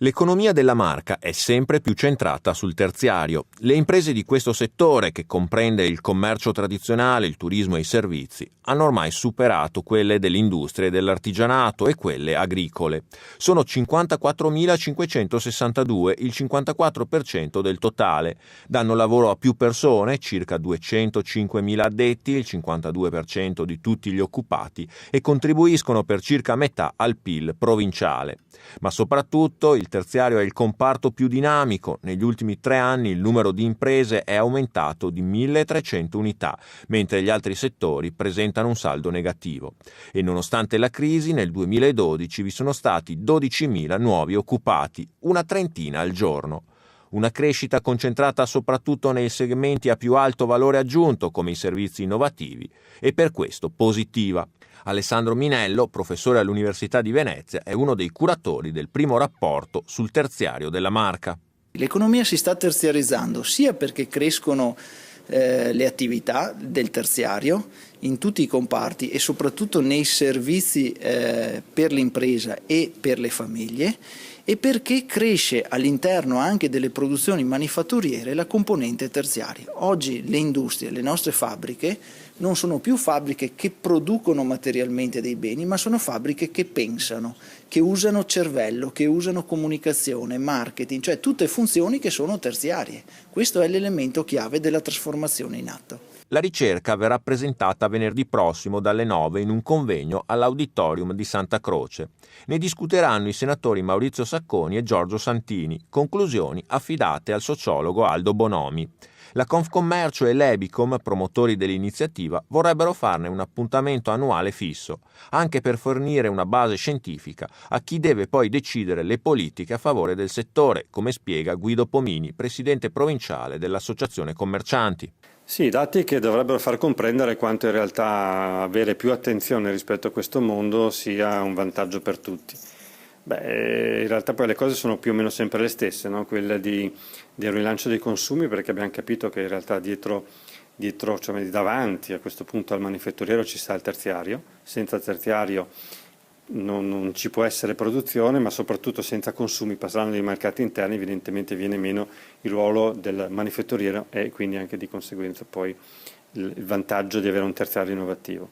L'economia della Marca è sempre più centrata sul terziario. Le imprese di questo settore, che comprende il commercio tradizionale, il turismo e i servizi, hanno ormai superato quelle dell'industria e dell'artigianato e quelle agricole. Sono 54.562, il 54% del totale. Danno lavoro a più persone, circa 205.000 addetti, il 52% di tutti gli occupati, e contribuiscono per circa metà al PIL provinciale. Ma soprattutto il terziario è il comparto più dinamico. Negli ultimi 3 anni il numero di imprese è aumentato di 1.300 unità, mentre gli altri settori presentano un saldo negativo. E nonostante la crisi, nel 2012 vi sono stati 12.000 nuovi occupati, una trentina al giorno. Una crescita concentrata soprattutto nei segmenti a più alto valore aggiunto, come i servizi innovativi, e per questo positiva. Alessandro Minello, professore all'Università di Venezia, è uno dei curatori del primo rapporto sul terziario della Marca. L'economia si sta terziarizzando sia perché crescono le attività del terziario in tutti i comparti e soprattutto nei servizi per l'impresa e per le famiglie, e perché cresce all'interno anche delle produzioni manifatturiere la componente terziaria. Oggi le industrie, le nostre fabbriche, non sono più fabbriche che producono materialmente dei beni, ma sono fabbriche che pensano, che usano cervello, che usano comunicazione, marketing, cioè tutte funzioni che sono terziarie. Questo è l'elemento chiave della trasformazione in atto. La ricerca verrà presentata venerdì prossimo dalle 9 in un convegno all'Auditorium di Santa Croce. Ne discuteranno i senatori Maurizio Sacconi e Giorgio Santini, conclusioni affidate al sociologo Aldo Bonomi. La Confcommercio e l'Ebicom, promotori dell'iniziativa, vorrebbero farne un appuntamento annuale fisso, anche per fornire una base scientifica a chi deve poi decidere le politiche a favore del settore, come spiega Guido Pomini, presidente provinciale dell'Associazione Commercianti. Sì, dati che dovrebbero far comprendere quanto in realtà avere più attenzione rispetto a questo mondo sia un vantaggio per tutti. In realtà poi le cose sono più o meno sempre le stesse, no? Quelle del rilancio dei consumi, perché abbiamo capito che in realtà dietro cioè davanti a questo punto al manifatturiero ci sta il terziario. Senza terziario non ci può essere produzione, ma soprattutto senza consumi, passando dei mercati interni, evidentemente viene meno il ruolo del manifatturiero e quindi anche di conseguenza poi il vantaggio di avere un terziario innovativo.